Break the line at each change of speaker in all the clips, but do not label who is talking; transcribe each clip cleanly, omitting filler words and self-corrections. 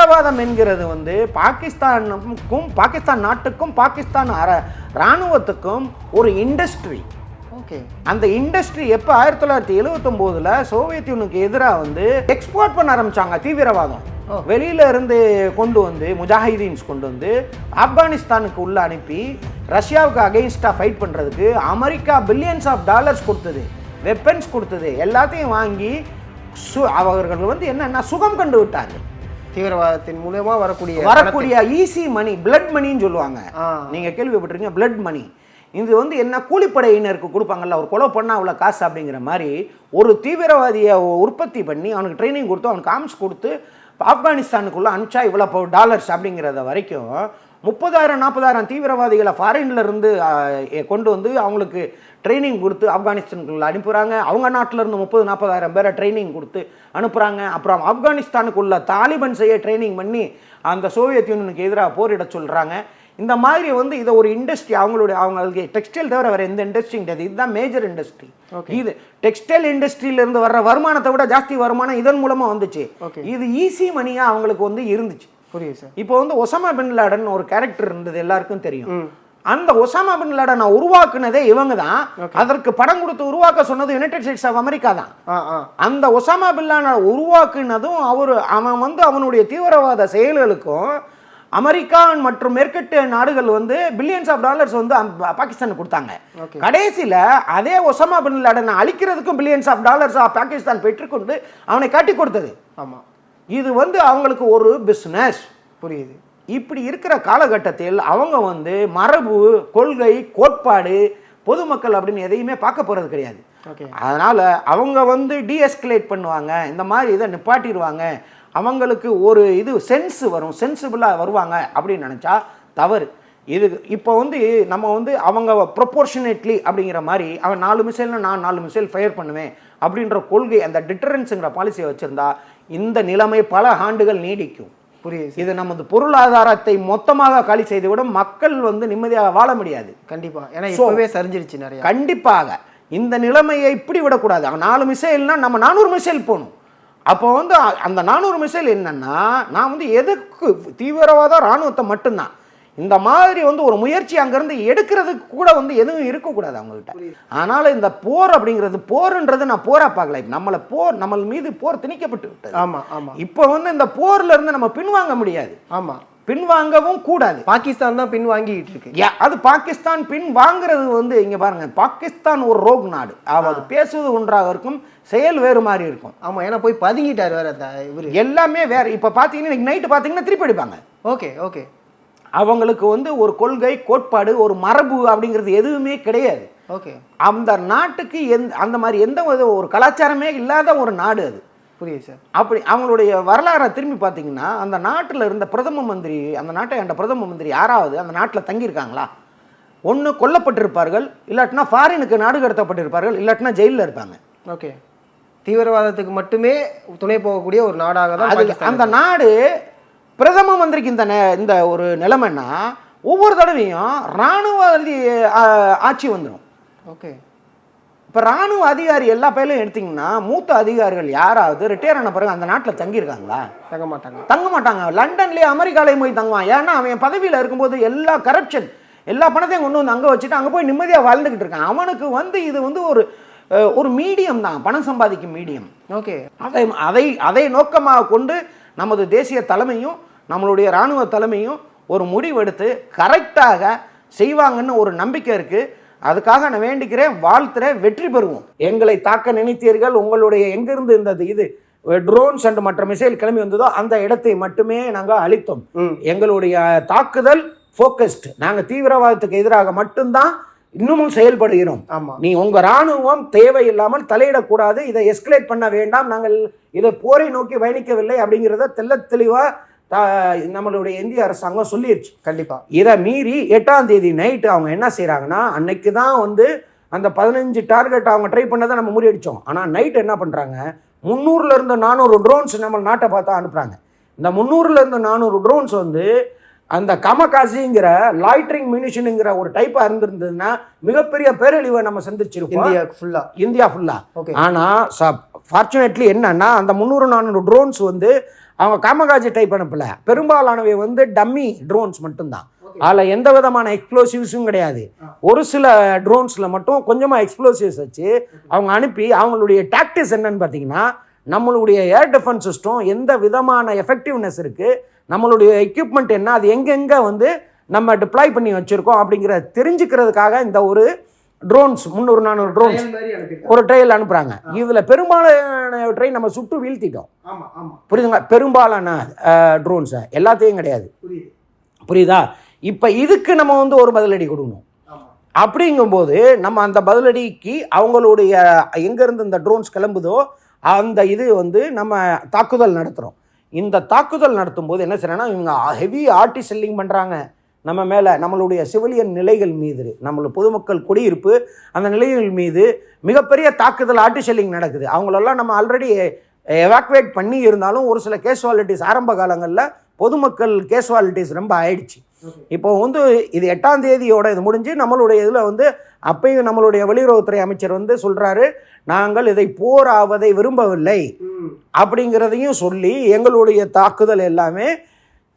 தீவிரவாதம் என்கிறது வந்து பாகிஸ்தான் நாட்டுக்கும் பாகிஸ்தான் இராணுவத்துக்கும் ஒரு இண்டஸ்ட்ரி.
ஓகே,
அந்த இண்டஸ்ட்ரி எப்போ 1979 சோவியத் யூனியனுக்கு எதிராக வந்து எக்ஸ்போர்ட் பண்ண ஆரம்பிச்சாங்க. தீவிரவாதம் வெளியில இருந்து கொண்டு வந்து முஜாஹிதீன்ஸ் கொண்டு வந்து ஆப்கானிஸ்தானுக்கு உள்ள அனுப்பி ரஷ்யாவுக்கு அகெயின்ஸ்டாக ஃபைட் பண்ணுறதுக்கு அமெரிக்கா பில்லியன்ஸ் ஆஃப் டாலர்ஸ் கொடுத்தது, வெப்பன்ஸ் கொடுத்தது, எல்லாத்தையும் வாங்கி அவர்கள் வந்து என்னன்னா சுகம் கண்டு விட்டார்கள்.
தீவிரவாதத்தின் மூலமா வரக்கூடிய
ஈஸி மணி, பிளட் மணின்னு சொல்லுவாங்க. நீங்க கேள்விப்பட்டிருக்கீங்க பிளட் மணி. இது வந்து என்ன கூலிப்படையினருக்கு கொடுப்பாங்கல்ல, ஒரு கொலை பண்ணால் அவ்வளோ காசு அப்படிங்கிற மாதிரி ஒரு தீவிரவாதியை உற்பத்தி பண்ணி அவனுக்கு ட்ரைனிங் கொடுத்து அவனுக்கு ஆர்ம்ஸ் கொடுத்து ஆப்கானிஸ்தானுக்குள்ளே அனுப்பிச்சா இவ்வளோ டாலர்ஸ் அப்படிங்கிறத வரைக்கும் 30,000-40,000 தீவிரவாதிகளை ஃபாரின்ல இருந்து கொண்டு வந்து அவங்களுக்கு ட்ரைனிங் கொடுத்து ஆப்கானிஸ்தானுக்குள்ள அனுப்புகிறாங்க. அவங்க நாட்டிலேருந்து 30,000-40,000 பேரை ட்ரைனிங் கொடுத்து அனுப்புகிறாங்க. அப்புறம் ஆப்கானிஸ்தானுக்குள்ள தாலிபன் செய்ய ட்ரைனிங் பண்ணி அந்த சோவியத் யூனியனுக்கு எதிராக போரிட சொல்கிறாங்க. இந்த மாதிரி வந்து இதை ஒரு இண்டஸ்ட்ரி, அவங்களுக்கு டெக்ஸ்டைல் தவிர வேறு எந்த இண்டஸ்ட்ரி கிடையாது. இதுதான் மேஜர் இண்டஸ்ட்ரி. இது டெக்ஸ்டைல் இண்டஸ்ட்ரியிலேருந்து வர்ற வருமானத்தை விட ஜாஸ்தி வருமானம் இதன் மூலமாக வந்துச்சு. இது ஈஸி மணியாக அவங்களுக்கு வந்து இருந்துச்சு.
புரியுது சார்.
இப்போ வந்து ஒசாமா பின் லாடன் ஒரு கேரக்டர் இருந்தது, எல்லாருக்கும் தெரியும். அந்த ஒசாமா பின் லாடனை உருவாக்குனதே இவங்க தான். அதற்கு படம் கொடுத்து உருவாக்க சொன்னது யுனைடெட் ஸ்டேட்ஸ் ஆஃப் அமெரிக்கா தான். அந்த ஒசாமா பின் லாடனை உருவாக்குனதும் அவன் வந்து அவனுடைய தீவிரவாத செயல்களுக்கும் அமெரிக்கா மற்றும் மேற்கட்டு நாடுகள் வந்து பில்லியன்ஸ் ஆஃப் டாலர்ஸ் வந்து பாகிஸ்தானுக்கு கொடுத்தாங்க. கடைசியில் அதே ஒசாமா பின் லாடனை அழிக்கிறதுக்கும் பில்லியன்ஸ் ஆஃப் டாலர்ஸ் பாகிஸ்தான் பெற்றுக்கொண்டு அவனை காட்டி கொடுத்தது.
ஆமாம்,
இது வந்து அவங்களுக்கு ஒரு பிஸ்னஸ்.
புரியுது.
இப்படி இருக்கிற காலகட்டத்தில் அவங்க வந்து மரபு, கொள்கை, கோட்பாடு, பொதுமக்கள் அப்படின்னு எதையுமே பார்க்க போகிறது கிடையாது. அதனால் அவங்க வந்து டீஎஸ்கலேட் பண்ணுவாங்க, இந்த மாதிரி இதை நிப்பாட்டிடுவாங்க. அவங்களுக்கு ஒரு இது சென்ஸ் வரும், சென்சிபிளாக வருவாங்க அப்படின்னு நினச்சா தவறு. இது இப்போ வந்து நம்ம வந்து அவங்க ப்ரொப்போர்ஷனேட்லி அப்படிங்கிற மாதிரி அவன் 4 மிசைல்னா நான் 4 மிசைல் ஃபயர் பண்ணுவேன் அப்படின்ற கொள்கை, அந்த டிட்டரன்ஸுங்கிற பாலிசியை வச்சுருந்தா இந்த நிலைமை பல ஆண்டுகள் நீடிக்கும்.
புரியுது.
இது நமது பொருளாதாரத்தை மொத்தமாக காலி செய்துவிடும். மக்கள் வந்து நிம்மதியாக வாழ முடியாது.
கண்டிப்பாக, ஏன்னா இப்போவே சரிஞ்சிருச்சு நிறைய.
கண்டிப்பாக இந்த நிலைமையை இப்படி விடக்கூடாது. அவன் 4 மிசைல்னா நம்ம 400 மிசைல் போகணும். அப்போ வந்து அந்த 400 மிசைல் என்னன்னா, நான் வந்து எதுக்கு தீவிரவாத இராணுவத்தை மட்டும்தான். இந்த மாதிரி வந்து ஒரு முயற்சி அங்கேருந்து எடுக்கிறதுக்கு கூட வந்து எதுவும் இருக்கக்கூடாது அவங்ககிட்ட. அதனால் இந்த போர் அப்படிங்கிறது, போருன்றது நான் போராக பார்க்கல. நம்ம மீது போர் திணிக்கப்பட்டு விட்டது.
ஆமாம் ஆமாம்.
இப்போ வந்து இந்த போர்ல இருந்து நம்ம பின்வாங்க முடியாது.
ஆமாம்,
பின்வாங்கவும் கூடாது.
பாகிஸ்தான் தான் பின் வாங்கிட்டு இருக்கு.
அது பாகிஸ்தான் பின் வாங்குறது வந்து இங்க பாருங்க, பாகிஸ்தான் ஒரு ரோக் நாடு. அதாவது பேசுவது ஒன்றாக இருக்கும், செயல் வேறு மாதிரி இருக்கும்.
ஆமா, ஏன்னா போய் பதுங்கிட்டார் வேற இவரு, எல்லாமே
வேற. இப்ப பாத்தீங்கன்னா இன்னைக்கு நைட்டு பாத்தீங்கன்னா திருப்பி அடிப்பாங்க.
Okay okay.
அவங்களுக்கு வந்து ஒரு கொள்கை, கோட்பாடு, ஒரு மரபு அப்படிங்கிறது எதுவுமே கிடையாது.
ஓகே.
அந்த நாட்டுக்கு அந்த மாதிரி எந்த ஒரு கலாச்சாரமே இல்லாத ஒரு நாடு அது.
புரியுது சார்.
அப்படி அவங்களுடைய வரலாறை திரும்பி பார்த்தீங்கன்னா, அந்த நாட்டில் இருந்த பிரதம மந்திரி, அந்த நாட்டை ஆண்ட பிரதம மந்திரி யாராவது அந்த நாட்டில் தங்கியிருக்காங்களா? ஒன்று கொல்லப்பட்டிருப்பார்கள், இல்லாட்டினா ஃபாரினுக்கு நாடு கடத்தப்பட்டிருப்பார்கள், இல்லாட்டினா ஜெயிலில் இருப்பாங்க.
ஓகே. தீவிரவாதத்துக்கு மட்டுமே துணை போகக்கூடிய ஒரு நாடாக தான்
அந்த நாடு. பிரதம மந்திரிக்கு இந்த ஒரு நிலைமைன்னா ஒவ்வொரு தடவையும் இராணுவ ஆட்சி வந்துடும்.
ஓகே.
இப்போ இராணுவ அதிகாரி எல்லா பேர்லையும் எடுத்திங்கன்னா, மூத்த அதிகாரிகள் யாராவது ரிட்டையர் ஆன பிறகு அந்த நாட்டில் தங்கியிருக்காங்களா? தங்க மாட்டாங்க. லண்டன்லேயே அமெரிக்காலேயும் போய் தங்குவான். ஏன்னா அவன் பதவியில் இருக்கும்போது எல்லா கரப்ஷன், எல்லா பணத்தையும் கொண்டு வந்து அங்கே வச்சுட்டு அங்கே போய் நிம்மதியாக வாழ்ந்துக்கிட்டு இருக்கான். அவனுக்கு வந்து இது வந்து ஒரு மீடியம் தான், பணம் சம்பாதிக்கும் மீடியம்.
ஓகே.
அதை நோக்கமாக கொண்டு நமது தேசிய தலைமையும் நம்மளுடைய இராணுவ தலைமையும் ஒரு முடிவெடுத்து கரெக்டாக செய்வாங்கன்னு ஒரு நம்பிக்கை இருக்குது. அதுக்காக நான் வேண்டிக்கிறேன், வாழ்த்துறேன், வெற்றி பெறுவோம். எங்களை தாக்க நினைத்தீர்கள், உங்களுடைய எங்கிருந்து இது ட்ரோன்ஸ் அண்ட் மற்ற மிசைல் கிளம்பி வந்ததோ அந்த இடத்தை மட்டுமே நாங்கள் அழித்தோம். எங்களுடைய தாக்குதல் ஃபோக்கஸ்டு. நாங்கள் தீவிரவாதத்துக்கு எதிராக மட்டும்தான் இன்னமும் செயல்படுகிறோம். நீ உங்க இராணுவம் தேவையில்லாமல் தலையிடக்கூடாது, இதை எஸ்கலேட் பண்ண வேண்டாம், நாங்கள் இதை போரை நோக்கி பயணிக்கவில்லை அப்படிங்கிறத தெல்ல தெளிவா நம்மளுடைய இந்திய அரசாங்கம் சொல்லிருச்சு.
கண்டிப்பா.
இதை மீறி 8ஆம் தேதி நைட்டு அவங்க என்ன செய்யறாங்கன்னா, அன்னைக்கு தான் வந்து அந்த 15 டார்கெட் அவங்க ட்ரை பண்ணதை நம்ம முறியடிச்சோம். ஆனால் நைட் என்ன பண்றாங்க, 300ல இருந்து 400 ட்ரோன்ஸ் நம்ம நாட்டை பார்த்தா அனுப்புறாங்க. இந்த 300ல இருந்து 400 ட்ரோன்ஸ் வந்து அந்த கமகாசிங்கிற லாய்டரிங் மினிஷனுங்கிற ஒரு டைப்பா இருந்திருந்ததுன்னா மிகப்பெரிய பேரழிவை நம்ம சந்திச்சிருப்போம் இந்தியா ஃபுல்லா. ஆனா ஃபார்ச்சுனேட்லி என்னன்னா, அந்த 300-400 ட்ரோன்ஸ் வந்து அவங்க காமகாஜி டைப் அனுப்பல, பெரும்பாலானவை வந்து டம்மி ட்ரோன்ஸ் மட்டும்தான். அதில் எந்த விதமான எக்ஸ்ப்ளோசிவ்ஸும் கிடையாது. ஒரு சில ட்ரோன்ஸில் மட்டும் கொஞ்சமாக எக்ஸ்ப்ளோசிவ்ஸ் வச்சு அவங்க அனுப்பி அவங்களுடைய டாக்டிக்ஸ் என்னன்னு பார்த்தீங்கன்னா, நம்மளுடைய ஏர் டிஃபென்ஸ் சிஸ்டம் எந்த விதமான எஃபெக்டிவ்னஸ் இருக்குது, நம்மளுடைய எக்யூப்மெண்ட் என்ன, அது எங்கெங்கே வந்து நம்ம டிப்ளாய் பண்ணி வச்சுருக்கோம் அப்படிங்கிற தெரிஞ்சுக்கிறதுக்காக இந்த ஒரு ட்ரோன்ஸ் 300-400 ட்ரோன்ஸ் ஒரு ட்ரையல் அனுப்புகிறாங்க. இதில் பெரும்பாலானவற்றை நம்ம சுட்டு வீழ்த்திட்டோம். புரியுதுங்களா? பெரும்பாலான ட்ரோன்ஸை, எல்லாத்தையும் கிடையாது. புரியுதா? இப்போ இதுக்கு நம்ம வந்து ஒரு பதிலடி கொடுக்கணும். அப்படிங்கும்போது நம்ம அந்த பதிலடிக்கு அவங்களுடைய எங்கேருந்து இந்த ட்ரோன்ஸ் கிளம்புதோ அந்த இது வந்து நம்ம தாக்குதல் நடத்துகிறோம். இந்த தாக்குதல் நடத்தும் போது என்ன செய்யறேன்னா, இவங்க ஹெவி ஆர்டி செல்லிங் பண்ணுறாங்க நம்ம மேலே, நம்மளுடைய சிவிலியன் நிலைகள் மீது, நம்மளோட பொதுமக்கள் குடியிருப்பு அந்த நிலைகள் மீது மிகப்பெரிய தாக்குதல் ஆர்டி செல்லிங் நடக்குது. அவங்களெல்லாம் நம்ம ஆல்ரெடி எவாக்குவேட் பண்ணி இருந்தாலும் ஒரு சில கேஷுவாலிட்டிஸ் ஆரம்ப காலங்களில் பொதுமக்கள் கேஷுவாலிட்டிஸ் ரொம்ப ஆயிடுச்சு. இப்போ வந்து இது 8ஆம் தேதியோட இது முடிஞ்சு நம்மளுடைய இதில் வந்து அப்பையும் நம்மளுடைய வெளியுறவுத்துறை அமைச்சர் வந்து சொல்கிறாரு, நாங்கள் இதை போர் ஆவதை விரும்பவில்லை அப்படிங்கிறதையும் சொல்லி எங்களுடைய தாக்குதல் எல்லாமே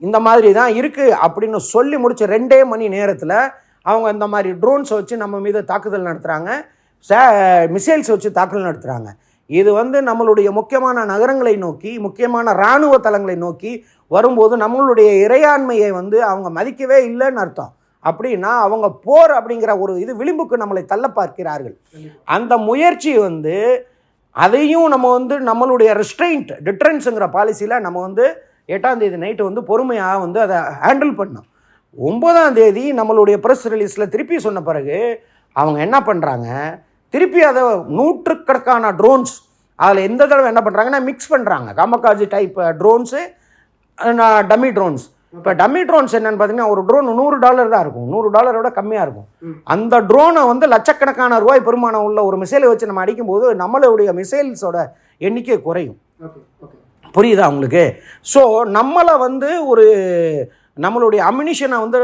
இந்த மாதிரி தான் இருக்குது அப்படின்னு சொல்லி முடிச்ச 2 மணி நேரத்தில் அவங்க இந்த மாதிரி ட்ரோன்ஸை வச்சு நம்ம மீது தாக்குதல் நடத்துகிறாங்க, மிசைல்ஸ் வச்சு தாக்குதல் நடத்துகிறாங்க. இது வந்து நம்மளுடைய முக்கியமான நகரங்களை நோக்கி, முக்கியமான இராணுவ தளங்களை நோக்கி வரும்போது நம்மளுடைய இறையாண்மையை வந்து அவங்க மதிக்கவே இல்லைன்னு அர்த்தம். அப்படின்னா அவங்க போர் அப்படிங்கிற ஒரு இது விளிம்புக்கு நம்மளை தள்ள பார்க்கிறார்கள். அந்த முயற்சி வந்து அதையும் நம்ம வந்து நம்மளுடைய ரெஸ்ட்ரெயின்ட் டிட்ரன்ஸுங்கிற பாலிசியில் நம்ம வந்து 8ஆம் தேதி நைட்டு வந்து பொறுமையாக வந்து அதை ஹேண்டில் பண்ணோம். 9ஆம் தேதி நம்மளுடைய ப்ரெஸ் ரிலீஸில் திருப்பி சொன்ன பிறகு அவங்க என்ன பண்ணுறாங்க, திருப்பி அதை 100கணக்கான ட்ரோன்ஸ் அதில் எந்த தடவை என்ன பண்ணுறாங்கன்னா மிக்ஸ் பண்ணுறாங்க. காமகாஜி டைப் ட்ரோன்ஸு, டம்மி ட்ரோன்ஸ். இப்போ டம்மி ட்ரோன்ஸ் என்னென்னு பார்த்தீங்கன்னா, ஒரு ட்ரோன் $100 தான் இருக்கும், $100 கம்மியாக இருக்கும். அந்த ட்ரோனை வந்து லட்சக்கணக்கான ரூபாய் பெருமானம் உள்ள ஒரு மிசைலை வச்சு நம்ம அடிக்கும்போது நம்மளுடைய மிசைல்ஸோட எண்ணிக்கை குறையும். புரியுதா உங்களுக்கு? ஸோ நம்மளை வந்து ஒரு நம்மளுடைய அம்யூனிஷனை வந்து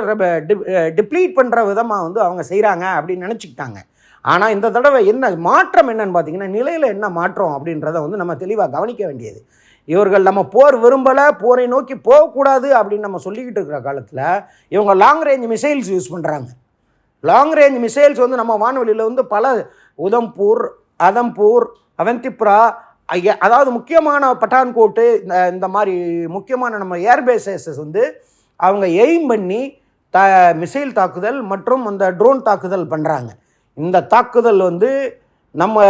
டிப்ளீட் பண்ணுற விதமாக வந்து அவங்க செய்கிறாங்க அப்படின்னு நினச்சிக்கிட்டாங்க. ஆனால் இந்த தடவை என்ன மாற்றம் என்னன்னு பார்த்தீங்கன்னா, நிலையில் என்ன மாற்றம் அப்படின்றத வந்து நம்ம தெளிவாக கவனிக்க வேண்டியது. இவர்கள் நம்ம போர் விரும்பலை, போரை நோக்கி போகக்கூடாது அப்படின்னு நம்ம சொல்லிக்கிட்டு இருக்கிற காலத்தில் இவங்க லாங் ரேஞ்ச் மிசைல்ஸ் யூஸ் பண்ணுறாங்க. லாங் ரேஞ்ச் மிசைல்ஸ் வந்து நம்ம வான்வெளியில் வந்து பல உதம்பூர், அதம்பூர், அவந்திப்புரா, அதாவது முக்கியமான பட்டான்கோட்டு, இந்த மாதிரி முக்கியமான நம்ம ஏர்பேசஸ் வந்து அவங்க எய்ம் பண்ணி மிசைல் தாக்குதல் மற்றும் அந்த ட்ரோன் தாக்குதல் பண்ணுறாங்க. இந்த தாக்குதல் வந்து நம்ம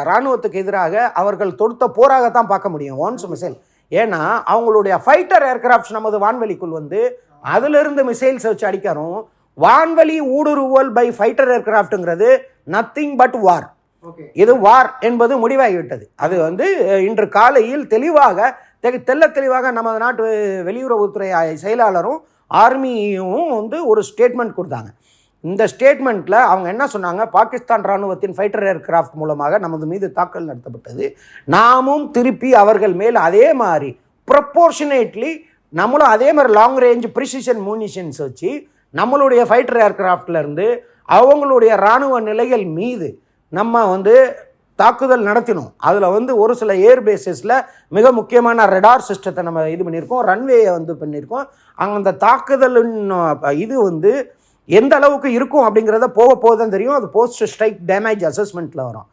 இராணுவத்துக்கு எதிராக அவர்கள் தொடுத்த போராகத்தான் பார்க்க முடியும் ஒன்ஸ் மிசைல். ஏன்னா அவங்களுடைய ஃபைட்டர் ஏர்கிராஃப்ட்ஸ் நமது வான்வெளிக்குள் வந்து அதிலிருந்து மிசைல்ஸ் வச்சு அடிக்கிறோம். வான்வெளி ஊடுருவல் பை ஃபைட்டர் ஏர்கிராஃப்ட்டுங்கிறது நத்திங் பட் வார். இது வார் என்பது முடிவாகிவிட்டது. அது வந்து இன்று காலையில் தெல்ல தெளிவாக நமது நாட்டு வெளியுறவுத்துறை செயலாளரும் ஆர்மியும் வந்து ஒரு ஸ்டேட்மெண்ட் கொடுத்தாங்க. இந்த ஸ்டேட்மெண்ட்டில் அவங்க என்ன சொன்னாங்க, பாகிஸ்தான் இராணுவத்தின் ஃபைட்டர் ஏர்கிராஃப்ட் மூலமாக நமது மீது தாக்குதல் நடத்தப்பட்டது, நாமும் திருப்பி அவர்கள் மேல் அதே மாதிரி ப்ரொப்போர்ஷனேட்லி நம்மளும் அதே மாதிரி லாங் ரேஞ்ச் ப்ரிசிஷன் மூனிஷன்ஸ் வச்சு நம்மளுடைய ஃபைட்டர் ஏர்கிராஃப்ட்லேருந்து அவங்களுடைய இராணுவ நிலைகள் மீது நம்ம வந்து தாக்குதல் நடத்தினோம். அதில் வந்து ஒரு சில ஏர்பேஸஸில் மிக முக்கியமான ரெடார் சிஸ்டத்தை நம்ம இது பண்ணியிருக்கோம், ரன்வேயை வந்து பண்ணியிருக்கோம். அந்த தாக்குதலின் இது வந்து எந்த அளவுக்கு இருக்கும் அப்படிங்கிறத போக தான் தெரியும். அது போஸ்ட் ஸ்ட்ரைக் டேமேஜ் அசஸ்மெண்ட்டில் வரும்.